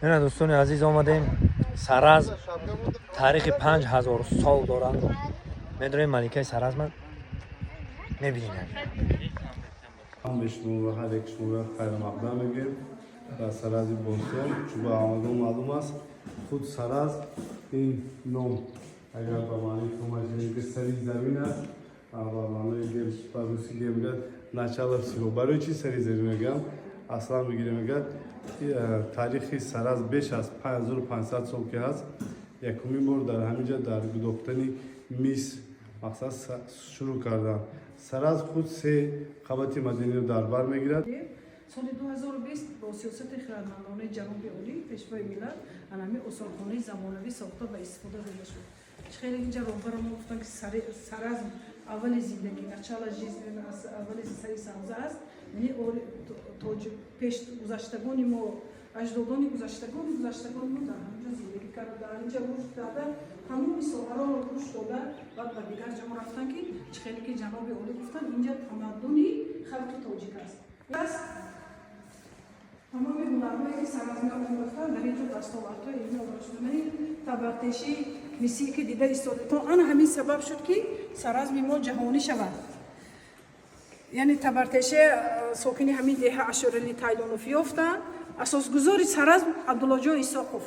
اینا دوستان عزیز آمدیم سرز تاریخ 5000 سال دارد. میدونیم ملکه سرز من میبینیم هم بشمون و هر یک شما خیر مقدم میگیم و سرز بونسون چوب آمدون معلوم است خود سرز این نام اگر با معنی کمک که سری زمین است با معنی گیم با روسی گیم گرد نچال سیرو برای چی سری زمین میگم اصلا میگیریم میگه تاریخی سرز بیش از 5500 سال که هست یکمین بار در همینجا در گداختنی میس مقصد شروع کردن سرز خود سه قبطی مدنی رو در بر میگیرد سال 2020 با سیاست خردمندانه جنوب اولی پیشوای ملت انمی اصولخانه زمانوی ساخته و استفاده داده شد. خیلی اینجا روبرو ما گفتن که سرز اول زندگی نچال جیزن از اول سری سبز است یعنی توج پیش گذشتگانی ما اجدادانی گذشتگان ما در همینجا زندگی کرده در اینجا وجود داده همون سوهرا رو روش دادن بعد به دیگر جمع رفتن که خیلی که جناب اولی گفتن اینجا تمدنی خلق تاجیک است. پس تمام هنرهایی که سرزمین آموختن در اینجا دستاوردهای علمی آورده شده. یعنی تبختشی میسی که دیده ایستاده تا آن همین سبب شد که سرزمین ما جهانی شود. یعنی تبختشی ساکنی همین دهه اشورالی تایلانوفی افتن اساسگذاری سرزم عبدالله جان ایساقوف.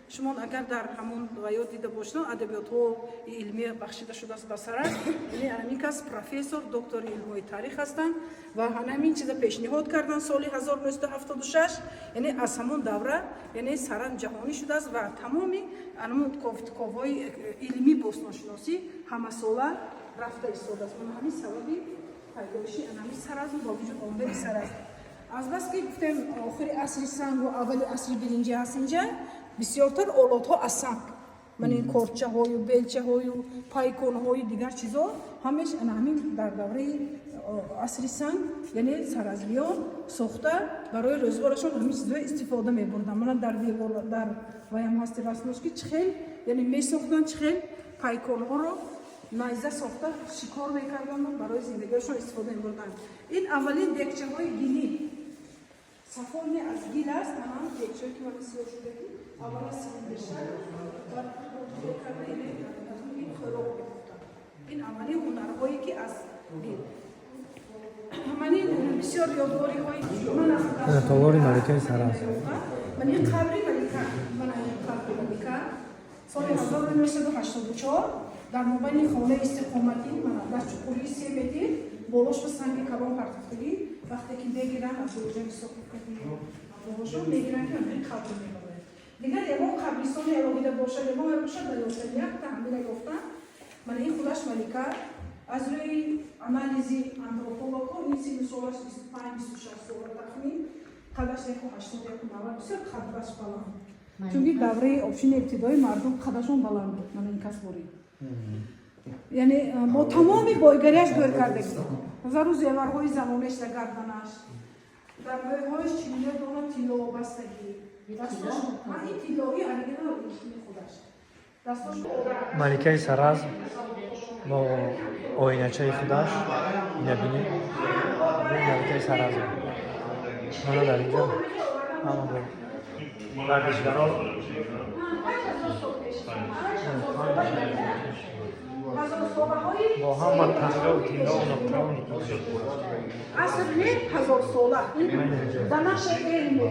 شما اگر در همون روایات دیده باشید ادبیات ها علمی بخشیده شده است به سرز یعنی همین کس پروفسور دکتر علم تاریخ هستند و همین چیز پیشنهاد کردن سال 1976 یعنی از همون دوره یعنی سرز جهانی شده است و تمامی همون کاوهای علمی باستانشناسی همه ساله رفته ایستاده است. من همین سببی پیدایشی همین سرز با وجود آمدن سرز از بس که گفتم آخر عصر سنگ و اول عصر برنجی هست اینجا بسیارتر اولادها از سنگ من این کورچه های و بیلچه های و پایکون های دیگر چیزا همش همین در دوره عصر سنگ یعنی سرزمیان ساخته برای روزگارشون همین چیزا استفاده می‌بردن. من در دیوار در وایم هستی رسمش که چخیل یعنی می‌ساختن چخیل پایکون ها رو نایزه ساخته شکار می‌کردن برای زندگیشون استفاده می‌بردن. این اولین دکچه های گیلی صفانی از گیل است اما دکچه‌ای که من سیاه شده اول سیلندر شد و این خراب می‌گفتن. این عملی هنرهایی که از گیل همانی بسیار یادگاری هایی من از تاواری ملکه سرز من این قبری ملکه سال 1984 در مابین خانه استقامتی من در چوکوری 3 متر بالاش به سنگ کلان پرتافتگی وقتی که بگیرن از اوجه ساختگی بالاش میگیرن که همین قبر میبرن دیگر امام قبرستان الهی باشه امام باشه در یک تحمیل گفتن من این خودش ملکه از روی انالیزی آنتروپولوژی این سن سالش 25 26 سال تخمین قدش 81 90 بسیار قدش بالا چون دوره آپشن ابتدایی مردم قدشون بالا بود من این کس بوری یعنی با تمامی بایگریش دور کرده بود زارو زیورهای زمانش در گردنش در بایهایش چینه دونه تیلو بستگی دستاش این تیلوی اریگینال خودش دستاش ملکه سرز با آینچه خودش نبینید ملکه سرز منو در اینجا اما با ورزشگران با هم من تنگا و تیلا و نقطان اصل نه 1000 ساله دانش علمی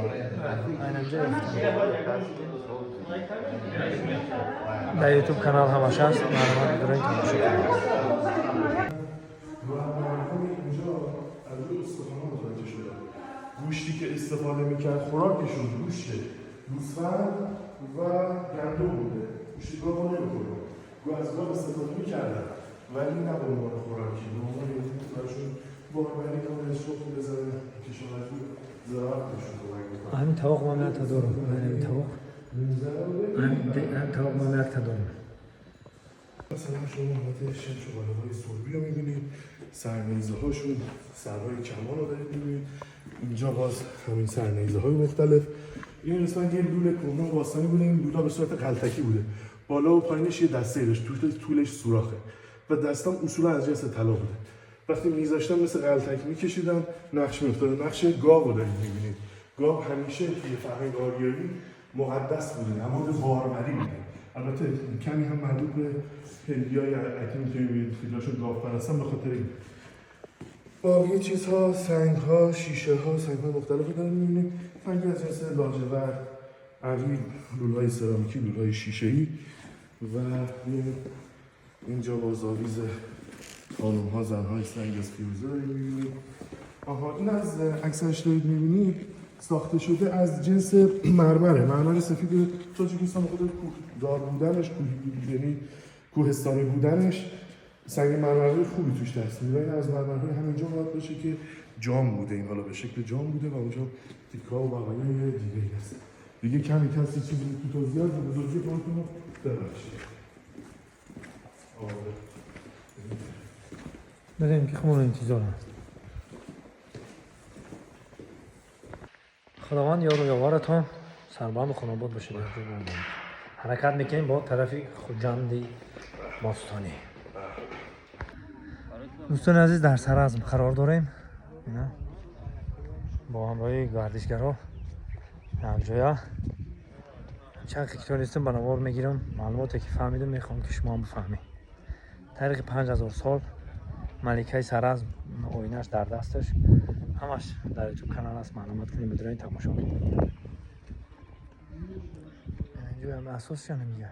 در یوتیوب کانال همش هست معلومات دارین تماشا کنید گوشتی که استفاده میکرد خوراکشون گوشت گوسفند و گندم بوده گوشت گاو نمیخورد گاو از گاو استفاده میکردن ولی نه به عنوان خوراکی به عنوان براشون باروری کنه شخص بزنه کشاورزی زراعتشون کمک میکنه همین طبق من یک دارم همین طبق همین طبق من یک دارم مثلا شما حالت شمشغاله های سربی رو میبینید سرنیزه هاشون سرهای کمان رو دارید میبینید اینجا باز همین سرنیزه های مختلف این قسمت یه لوله کهنه باستانی بوده این لوله به صورت غلطکی بوده بالا و پایینش یه دسته داشت طولش سوراخه و دستم اصولا از جنس طلا بوده وقتی میذاشتن مثل غلطکی میکشیدن نقش میافتاده نقش گاو رو دارید میبینید گاو همیشه توی فرهنگ آریایی مقدس بوده، نماد باروری بوده. البته کمی هم مربوط به هندیای اکنون که میبینید خیلی‌هاشون گاو پرستن، به خاطر این. باقی چیزها، سنگ‌ها، شیشه‌ها، سنگ‌های مختلفی داریم می‌بینید. سنگ‌های از جنس لاجورد، عقیق، لوله‌های سرامیکی، لوله‌های شیشه‌ای و اینجا بازآویز خانم‌ها، زن‌های سنگ از فیروزه داریم می‌بینید. آها، این از عکسش دارید می‌بینید ساخته شده از جنس مرمره، مرمر سفید تاجیکستان. خود کوهدار بودنش، یعنی کوهستانی بودنش، سنگ مرمری خوبی توش دست می‌گیره. از مرمرهای همینجا باید باشه که جام بوده، این حالا به شکل جام بوده و اونجا تیک‌ها و بقایای دیگه هست. دیگه کمی کسی چیزی تو توضیحات به بزرگی خودتون رو ببخشید. بدیم که خمون انتظار هست. خداوند یار و یاورتون سربلند و خاناباد باشه. حرکت میکنیم با طرف خوجند باستانی. دوستان عزیز، در سرازم قرار داریم با همراهی گردشگرها. همجایا چند که با نوار میگیرم، معلوماتی که فهمیدم میخوام که شما هم بفهمید. تاریخ 5000 سال ملکه سرازم آینه‌اش در دستش، همش در یوتیوب کانال است. معلومات کنیم بدونید، تماشا کنید. اینجا هم اساسش نمیگه.